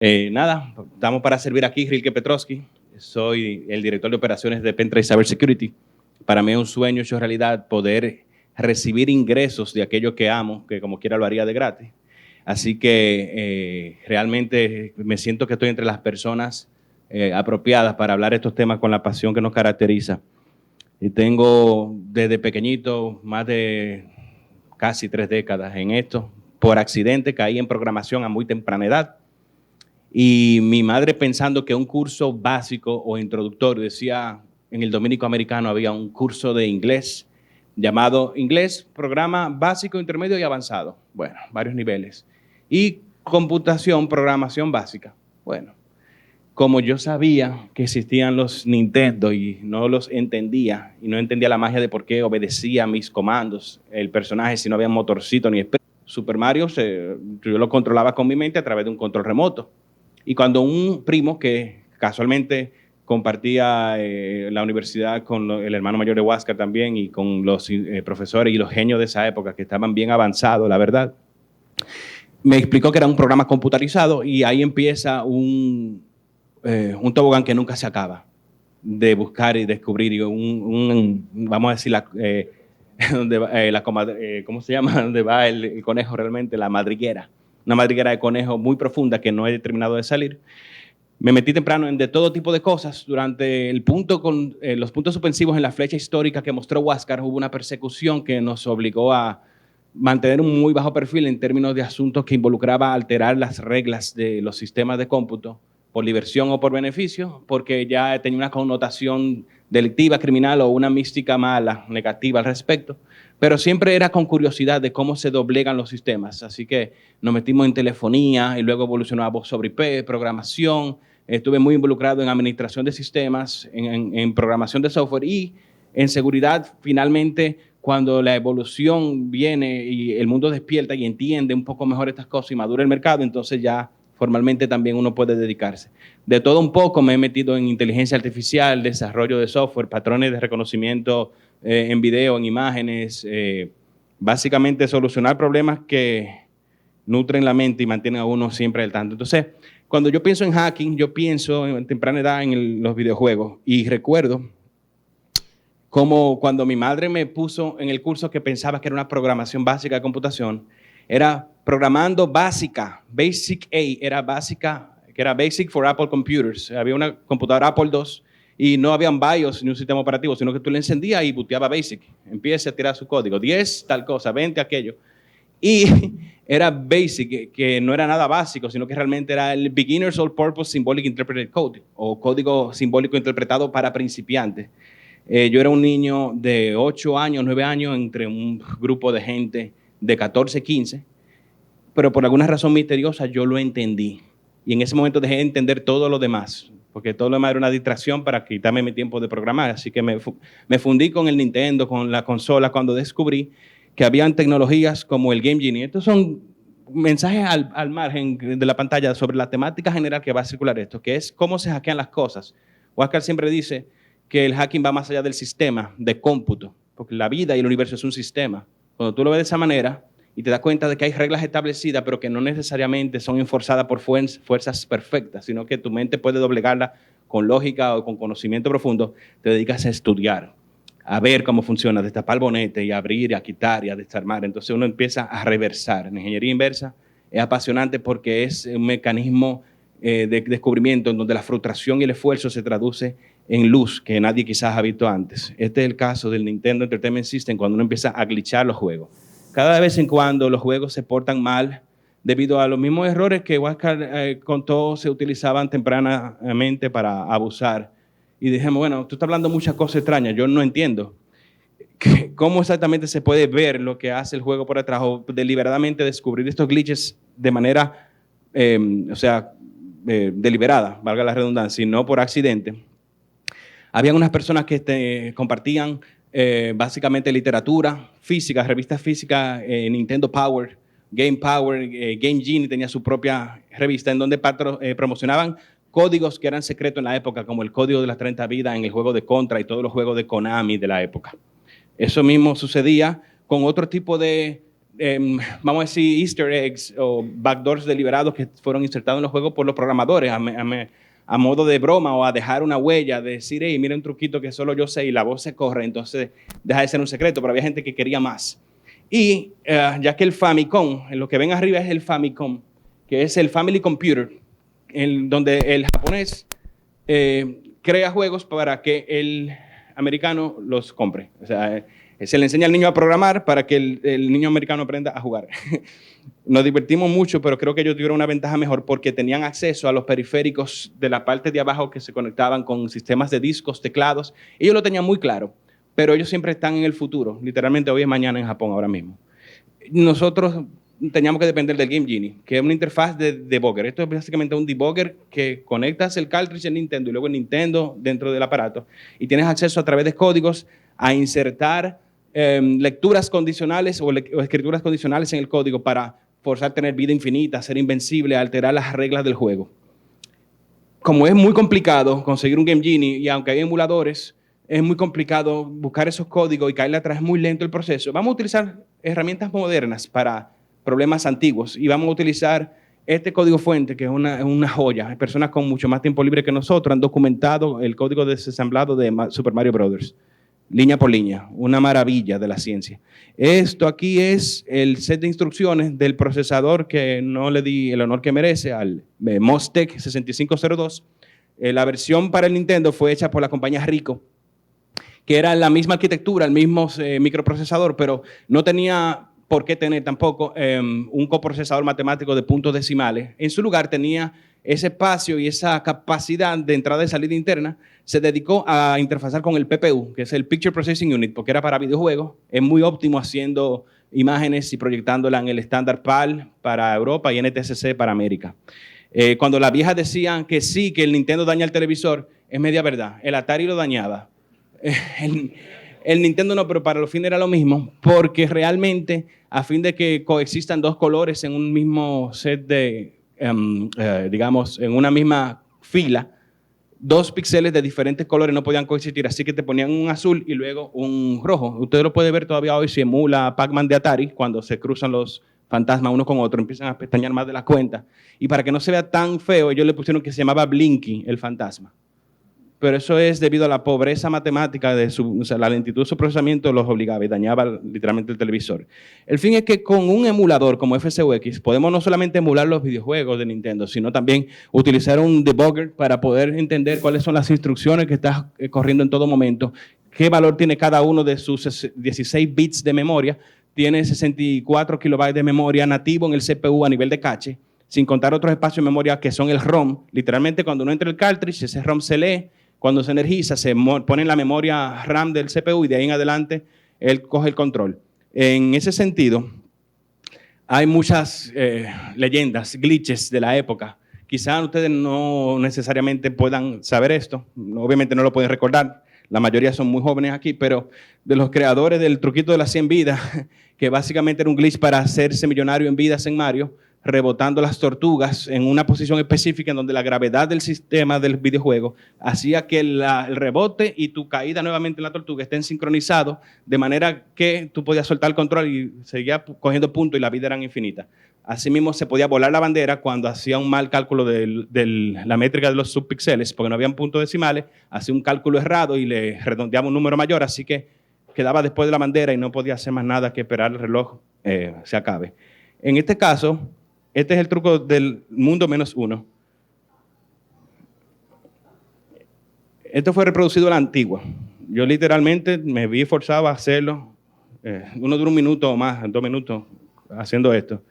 Nada, estamos para servir aquí, Rilke Petrovsky. Soy el director de operaciones de Pentra y Cybersecurity. Para mí es un sueño hecho realidad poder recibir ingresos de aquello que amo, que como quiera lo haría de gratis. Así que realmente me siento que estoy entre las personas apropiadas para hablar estos temas con la pasión que nos caracteriza. Y tengo desde pequeñito más de casi 3 décadas en esto. Por accidente caí en programación a muy temprana edad. Y mi madre, pensando que un curso básico o introductorio, decía, en el Dominico Americano había un curso de inglés llamado Inglés, Programa Básico, Intermedio y Avanzado. Bueno, varios niveles. Y Computación, Programación Básica. Bueno, como yo sabía que existían los Nintendo y no los entendía, y no entendía la magia de por qué obedecía mis comandos, el personaje, si no había motorcito ni Super Mario, yo lo controlaba con mi mente a través de un control remoto. Y cuando un primo que casualmente compartía la universidad con el hermano mayor de Huáscar también y con los profesores y los genios de esa época que estaban bien avanzados, la verdad, me explicó que era un programa computarizado y ahí empieza un tobogán que nunca se acaba de buscar y descubrir vamos a decir, ¿cómo se llama? Donde va el conejo realmente, la madriguera. Una madriguera de conejo muy profunda que no he terminado de salir. Me metí temprano en de todo tipo de cosas. Durante los puntos suspensivos en la flecha histórica que mostró Huáscar, hubo una persecución que nos obligó a mantener un muy bajo perfil en términos de asuntos que involucraba alterar las reglas de los sistemas de cómputo por diversión o por beneficio, porque ya tenía una connotación delictiva, criminal o una mística mala, negativa al respecto, pero siempre era con curiosidad de cómo se doblegan los sistemas. Así que nos metimos en telefonía y luego evolucionó a voz sobre IP, programación. Estuve muy involucrado en administración de sistemas, en programación de software y en seguridad. Finalmente, cuando la evolución viene y el mundo despierta y entiende un poco mejor estas cosas y madura el mercado, entonces ya formalmente también uno puede dedicarse. De todo un poco me he metido en inteligencia artificial, desarrollo de software, patrones de reconocimiento en video, en imágenes, básicamente solucionar problemas que nutren la mente y mantienen a uno siempre al tanto. Entonces, cuando yo pienso en hacking, yo pienso en temprana edad en los videojuegos y recuerdo como cuando mi madre me puso en el curso que pensaba que era una programación básica de computación, era programando básica, Basic A, era básica, que era Basic for Apple Computers. Había una computadora Apple II y no había un BIOS ni un sistema operativo, sino que tú le encendías y booteaba Basic. Empieza a tirar su código, 10 tal cosa, 20 aquello. Y era Basic, que no era nada básico, sino que realmente era el Beginner's All-Purpose Symbolic Interpreted Code, o código simbólico interpretado para principiantes. Yo era un niño de 8 años, 9 años, entre un grupo de gente de 14, 15, pero por alguna razón misteriosa yo lo entendí. Y en ese momento dejé de entender todo lo demás, porque todo lo demás era una distracción para quitarme mi tiempo de programar. Así que me fundí con el Nintendo, con la consola, cuando descubrí que habían tecnologías como el Game Genie. Estos son mensajes al margen de la pantalla sobre la temática general que va a circular esto, que es cómo se hackean las cosas. Huáscar siempre dice que el hacking va más allá del sistema de cómputo, porque la vida y el universo es un sistema. Cuando tú lo ves de esa manera y te das cuenta de que hay reglas establecidas, pero que no necesariamente son enforzadas por fuerzas perfectas, sino que tu mente puede doblegarla con lógica o con conocimiento profundo, te dedicas a estudiar, a ver cómo funciona, destapar el bonete y abrir, y a quitar y a desarmar. Entonces uno empieza a reversar. En ingeniería inversa es apasionante porque es un mecanismo de descubrimiento en donde la frustración y el esfuerzo se traduce en luz que nadie quizás ha visto antes. Este es el caso del Nintendo Entertainment System cuando uno empieza a glitchar los juegos. Cada vez en cuando los juegos se portan mal debido a los mismos errores que Huáscar contó se utilizaban tempranamente para abusar. Y dijimos, bueno, tú estás hablando muchas cosas extrañas, yo no entiendo. ¿Cómo exactamente se puede ver lo que hace el juego por detrás o deliberadamente descubrir estos glitches de manera, deliberada, valga la redundancia, y no por accidente? Habían unas personas que compartían básicamente literatura, física, revistas físicas, Nintendo Power, Game Power, Game Genie tenía su propia revista en donde promocionaban códigos que eran secretos en la época, como el código de las 30 vidas en el juego de Contra y todos los juegos de Konami de la época. Eso mismo sucedía con otro tipo de vamos a decir, easter eggs o backdoors deliberados que fueron insertados en los juegos por los programadores a modo de broma o a dejar una huella, de decir, hey, mira un truquito que solo yo sé y la voz se corre, entonces deja de ser un secreto, pero había gente que quería más. Y ya que el Famicom, lo que ven arriba es el Famicom, que es el Family Computer, donde el japonés crea juegos para que el americano los compre. O sea, se le enseña al niño a programar para que el niño americano aprenda a jugar. Nos divertimos mucho, pero creo que ellos tuvieron una ventaja mejor porque tenían acceso a los periféricos de la parte de abajo que se conectaban con sistemas de discos, teclados. Ellos lo tenían muy claro, pero ellos siempre están en el futuro. Literalmente hoy es mañana en Japón, ahora mismo. Nosotros teníamos que depender del Game Genie, que es una interfaz de debugger. Esto es básicamente un debugger que conectas el cartridge en Nintendo y luego el Nintendo dentro del aparato y tienes acceso a través de códigos a insertar lecturas condicionales o escrituras condicionales en el código para forzar a tener vida infinita, ser invencible, alterar las reglas del juego. Como es muy complicado conseguir un Game Genie y aunque hay emuladores, es muy complicado buscar esos códigos y caerle atrás, es muy lento el proceso. Vamos a utilizar herramientas modernas para problemas antiguos y vamos a utilizar este código fuente, que es una joya. Hay personas con mucho más tiempo libre que nosotros han documentado el código desensamblado de Super Mario Bros. Línea por línea, una maravilla de la ciencia. Esto aquí es el set de instrucciones del procesador que no le di el honor que merece, al Mostec 6502. La versión para el Nintendo fue hecha por la compañía Rico, que era la misma arquitectura, el mismo microprocesador, pero no tenía por qué tener tampoco un coprocesador matemático de puntos decimales. En su lugar tenía ese espacio y esa capacidad de entrada y salida interna. Se dedicó a interfazar con el PPU, que es el Picture Processing Unit, porque era para videojuegos. Es muy óptimo haciendo imágenes y proyectándola en el estándar PAL para Europa y NTSC para América. Cuando las viejas decían que sí, que el Nintendo daña el televisor, es media verdad. El Atari lo dañaba. El Nintendo no, pero para los fines era lo mismo, porque realmente a fin de que coexistan dos colores en un mismo set de, digamos, en una misma fila, dos píxeles de diferentes colores no podían coexistir, así que te ponían un azul y luego un rojo. Usted lo puede ver todavía hoy si emula Pac-Man de Atari, cuando se cruzan los fantasmas uno con otro, empiezan a pestañear más de la cuenta. Y para que no se vea tan feo, ellos le pusieron que se llamaba Blinky, el fantasma. Pero eso es debido a la pobreza matemática de o sea, la lentitud de su procesamiento los obligaba y dañaba literalmente el televisor. El fin es que con un emulador como FCUX podemos no solamente emular los videojuegos de Nintendo, sino también utilizar un debugger para poder entender cuáles son las instrucciones que estás corriendo en todo momento, qué valor tiene cada uno de sus 16 bits de memoria. Tiene 64 kilobytes de memoria nativo en el CPU a nivel de cache, sin contar otros espacios de memoria que son el ROM. Literalmente cuando uno entra el cartridge, ese ROM se lee. Cuando se energiza, se pone en la memoria RAM del CPU y de ahí en adelante él coge el control. En ese sentido, hay muchas leyendas, glitches de la época. Quizás ustedes no necesariamente puedan saber esto, obviamente no lo pueden recordar, la mayoría son muy jóvenes aquí, pero de los creadores del truquito de las 100 vidas, que básicamente era un glitch para hacerse millonario en vidas en Mario, rebotando las tortugas en una posición específica en donde la gravedad del sistema del videojuego hacía que el rebote y tu caída nuevamente en la tortuga estén sincronizados, de manera que tú podías soltar el control y seguía cogiendo puntos y la vida era infinita. Asimismo, se podía volar la bandera cuando hacía un mal cálculo de la métrica de los subpíxeles, porque no habían puntos decimales, hacía un cálculo errado y le redondeaba un número mayor, así que quedaba después de la bandera y no podía hacer más nada que esperar el reloj se acabe. En este caso, este es el truco del mundo menos uno. Esto fue reproducido a la antigua. Yo literalmente me vi forzado a hacerlo. Uno dura un minuto o más, 2 minutos haciendo esto.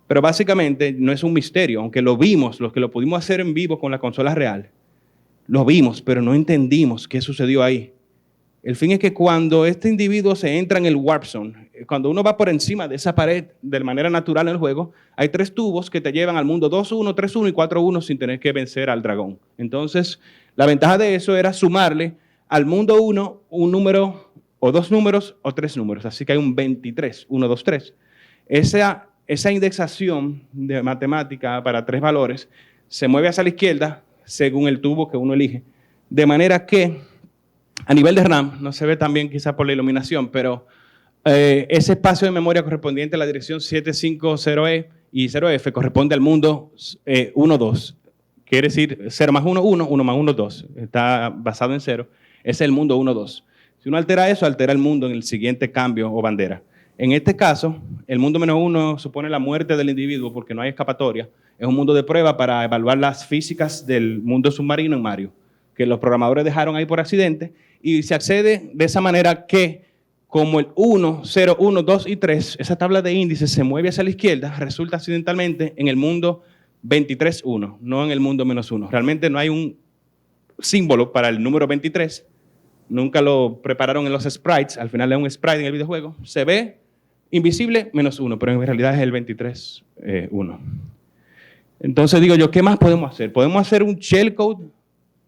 Pero básicamente no es un misterio, aunque lo vimos, los que lo pudimos hacer en vivo con la consola real, lo vimos, pero no entendimos qué sucedió ahí. El fin es que cuando este individuo se entra en el Warp Zone, cuando uno va por encima de esa pared de manera natural en el juego, hay 3 tubos que te llevan al mundo 2-1, 3-1 y 4-1 sin tener que vencer al dragón. Entonces, la ventaja de eso era sumarle al mundo 1 un número, o 2 números, o 3 números. Así que hay un 23, 1, 2, 3. Esa indexación de matemática para 3 valores se mueve hacia la izquierda según el tubo que uno elige. De manera que a nivel de RAM, no se ve tan bien quizás por la iluminación, pero Ese espacio de memoria correspondiente a la dirección 750E y 0F corresponde al mundo 1, 2. Quiere decir 0 más 1, 1, 1 más 1, 2. Está basado en 0. Ese es el mundo 1, 2. Si uno altera eso, altera el mundo en el siguiente cambio o bandera. En este caso, el mundo menos 1 supone la muerte del individuo porque no hay escapatoria. Es un mundo de prueba para evaluar las físicas del mundo submarino en Mario, que los programadores dejaron ahí por accidente, y se accede de esa manera que, como el 1, 0, 1, 2 y 3, esa tabla de índices se mueve hacia la izquierda, resulta accidentalmente en el mundo 23, 1, no en el mundo menos 1. Realmente no hay un símbolo para el número 23, nunca lo prepararon en los sprites, al final es un sprite en el videojuego, se ve invisible menos 1, pero en realidad es el 23, 1. Entonces digo yo, ¿qué más podemos hacer? ¿Podemos hacer un shellcode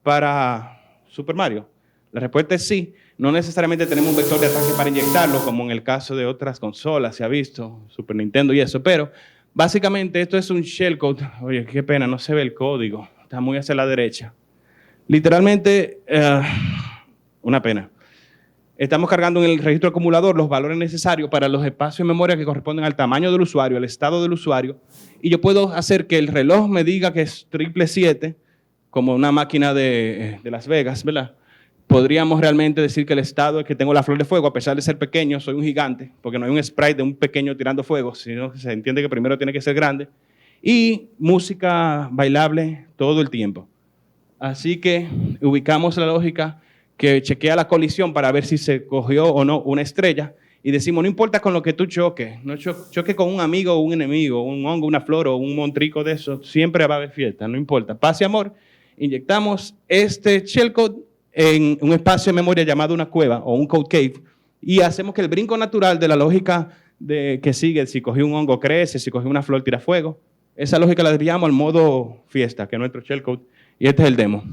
para Super Mario? La respuesta es sí. No necesariamente tenemos un vector de ataque para inyectarlo, como en el caso de otras consolas, se ha visto, Super Nintendo y eso, pero básicamente esto es un shellcode. Oye, qué pena, no se ve el código, está muy hacia la derecha. Literalmente, una pena. Estamos cargando en el registro acumulador los valores necesarios para los espacios de memoria que corresponden al tamaño del usuario, al estado del usuario, y yo puedo hacer que el reloj me diga que es 777, como una máquina de Las Vegas, ¿verdad? Podríamos realmente decir que el estado es que tengo la flor de fuego, a pesar de ser pequeño, soy un gigante, porque no hay un sprite de un pequeño tirando fuego, sino que se entiende que primero tiene que ser grande, y música bailable todo el tiempo. Así que ubicamos la lógica que chequea la colisión para ver si se cogió o no una estrella, y decimos, no importa con lo que tú choques, no choque con un amigo o un enemigo, un hongo, una flor o un montrico de eso, siempre va a haber fiesta, no importa. Paz y amor, inyectamos este shellcode en un espacio de memoria llamado una cueva o un code cave, y hacemos que el brinco natural de la lógica de que sigue, si cogí un hongo crece, si cogí una flor tira fuego, esa lógica la desviamos al modo fiesta, que es nuestro shellcode, y este es el demo.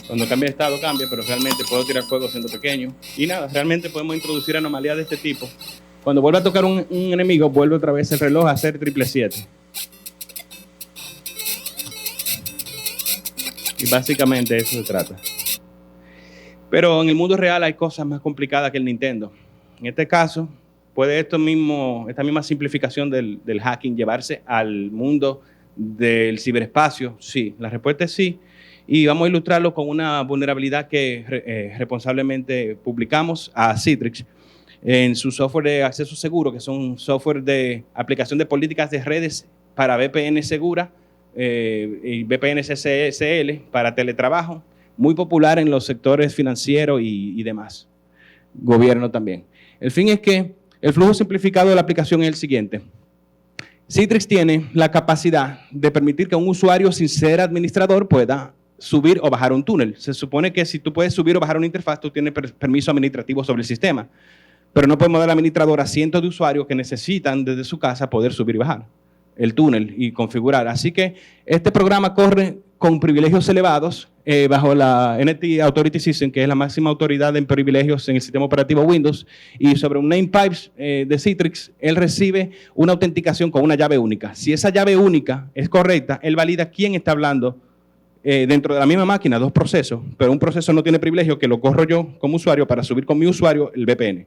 Cuando cambia de estado, cambia, pero realmente puedo tirar fuego siendo pequeño. Y nada, realmente podemos introducir anomalías de este tipo. Cuando vuelva a tocar un enemigo, vuelve otra vez el reloj a ser 777. Y básicamente eso se trata. Pero en el mundo real hay cosas más complicadas que el Nintendo. En este caso, ¿puede esta misma simplificación del hacking llevarse al mundo del ciberespacio? Sí, la respuesta es sí. Y vamos a ilustrarlo con una vulnerabilidad que responsablemente publicamos a Citrix en su software de acceso seguro, que son software de aplicación de políticas de redes para VPN segura y VPN SSL para teletrabajo, muy popular en los sectores financieros y demás, gobierno también. El fin es que el flujo simplificado de la aplicación es el siguiente. Citrix tiene la capacidad de permitir que un usuario sin ser administrador pueda subir o bajar un túnel. Se supone que si tú puedes subir o bajar una interfaz, tú tienes permiso administrativo sobre el sistema. Pero no podemos dar al administrador a cientos de usuarios que necesitan desde su casa poder subir y bajar el túnel y configurar. Así que este programa corre con privilegios elevados bajo la NT Authority System, que es la máxima autoridad en privilegios en el sistema operativo Windows, y sobre un namepipes de Citrix, él recibe una autenticación con una llave única. Si esa llave única es correcta, él valida quién está hablando dentro de la misma máquina, dos procesos, pero un proceso no tiene privilegio, que lo corro yo como usuario para subir con mi usuario el VPN.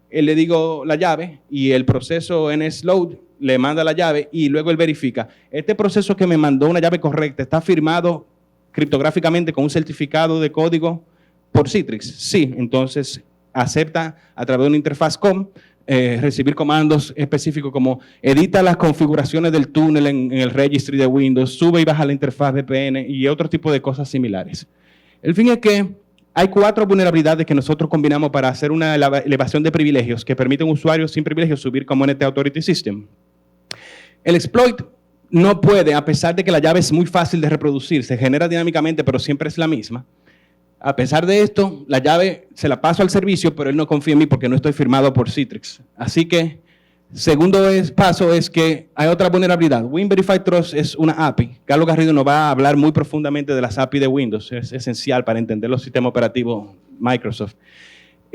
Él le digo la llave y el proceso NSLoad le manda la llave y luego él verifica. Este proceso que me mandó una llave correcta está firmado criptográficamente con un certificado de código por Citrix. Sí, entonces acepta a través de una interfaz COM recibir comandos específicos como edita las configuraciones del túnel en el registry de Windows, sube y baja la interfaz VPN y otro tipo de cosas similares. El fin es que hay 4 vulnerabilidades que nosotros combinamos para hacer una elevación de privilegios que permite a un usuario sin privilegios subir como NT Authority System. El exploit no puede, a pesar de que la llave es muy fácil de reproducir, se genera dinámicamente, pero siempre es la misma. A pesar de esto, la llave se la paso al servicio, pero él no confía en mí porque no estoy firmado por Citrix. Así que, segundo paso es que hay otra vulnerabilidad. WinVerify Trust es una API. Carlos Garrido nos va a hablar muy profundamente de las API de Windows. Es esencial para entender los sistemas operativos Microsoft.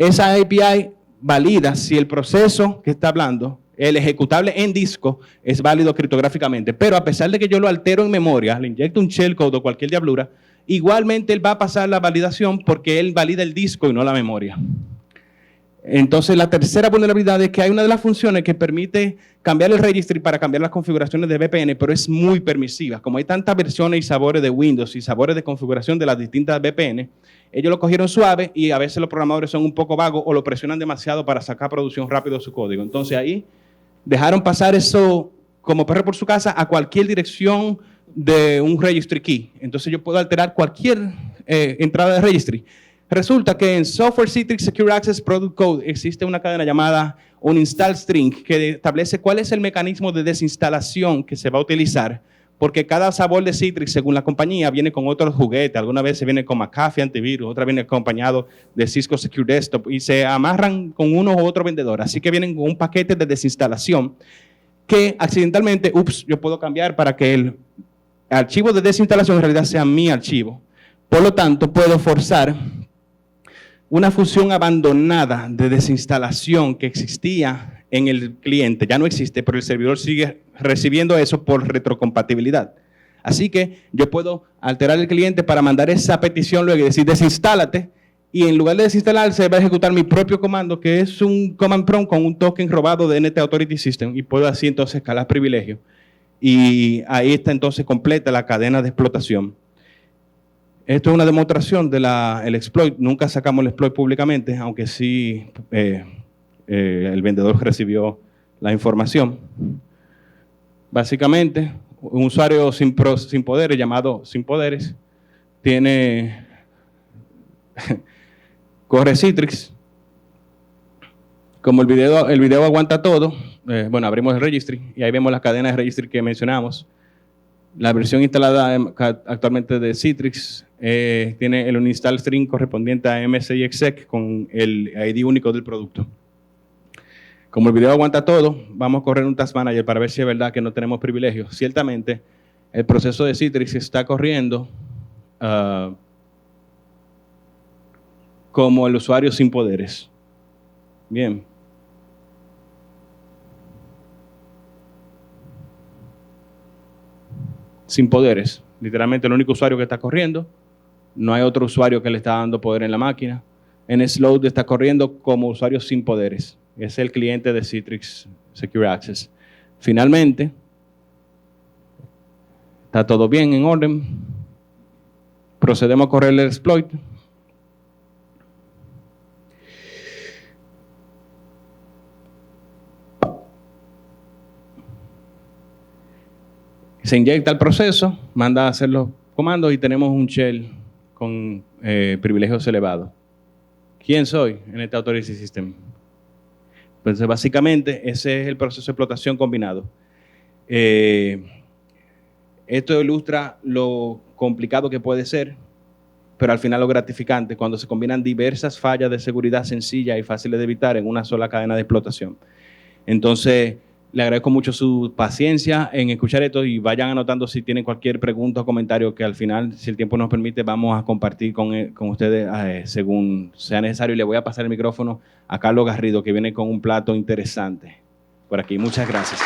esa API valida si el proceso que está hablando, el ejecutable en disco, es válido criptográficamente. Pero a pesar de que yo lo altero en memoria, le inyecto un shellcode o cualquier diablura, igualmente él va a pasar la validación porque él valida el disco y no la memoria. Entonces, la tercera vulnerabilidad es que hay una de las funciones que permite cambiar el registry para cambiar las configuraciones de VPN, pero es muy permisiva. Como hay tantas versiones y sabores de Windows y sabores de configuración de las distintas VPN, ellos lo cogieron suave y a veces los programadores son un poco vagos o lo presionan demasiado para sacar producción rápido de su código. Entonces, ahí dejaron pasar eso como perro por su casa a cualquier dirección de un registry key. Entonces, yo puedo alterar cualquier entrada de registry. Resulta que en Software Citrix Secure Access Product Code existe una cadena llamada un install string que establece cuál es el mecanismo de desinstalación que se va a utilizar, porque cada sabor de Citrix, según la compañía, viene con otros juguetes. Algunas veces viene con McAfee antivirus, otra viene acompañado de Cisco Secure Desktop y se amarran con uno u otro vendedor. Así que vienen con un paquete de desinstalación que accidentalmente, yo puedo cambiar para que el archivo de desinstalación en realidad sea mi archivo. Por lo tanto, puedo forzar una función abandonada de desinstalación que existía en el cliente. Ya no existe, pero el servidor sigue recibiendo eso por retrocompatibilidad. Así que yo puedo alterar el cliente para mandar esa petición luego y decir desinstálate, y en lugar de desinstalarse va a ejecutar mi propio comando, que es un command prompt con un token robado de NT Authority System, y puedo así entonces escalar privilegio. Y ahí está entonces completa la cadena de explotación. Esto es una demostración del exploit. Nunca sacamos el exploit públicamente, aunque sí el vendedor recibió la información. Básicamente, un usuario sin poderes, llamado sin poderes, corre Citrix. Como el video aguanta todo, bueno, abrimos el registry y ahí vemos las cadenas de registry que mencionamos. La versión instalada actualmente de Citrix tiene el uninstall string correspondiente a msixec con el ID único del producto. Como el video aguanta todo, vamos a correr un task manager para ver si es verdad que no tenemos privilegios. Ciertamente, el proceso de Citrix está corriendo como el usuario sin poderes. Bien. Sin poderes. Literalmente el único usuario que está corriendo. No hay otro usuario que le está dando poder en la máquina. NSLoad está corriendo como usuario sin poderes. Es el cliente de Citrix Secure Access. Finalmente, está todo bien, en orden. Procedemos a correr el exploit. Se inyecta el proceso, manda a hacer los comandos y tenemos un shell con privilegios elevados. ¿Quién soy en este Authority System? Entonces, básicamente, ese es el proceso de explotación combinado. Esto ilustra lo complicado que puede ser, pero al final lo gratificante cuando se combinan diversas fallas de seguridad sencillas y fáciles de evitar en una sola cadena de explotación. Entonces, le agradezco mucho su paciencia en escuchar esto y vayan anotando si tienen cualquier pregunta o comentario que al final, si el tiempo nos permite, vamos a compartir con ustedes según sea necesario. Y le voy a pasar el micrófono a Carlos Garrido, que viene con un plato interesante por aquí. Muchas gracias.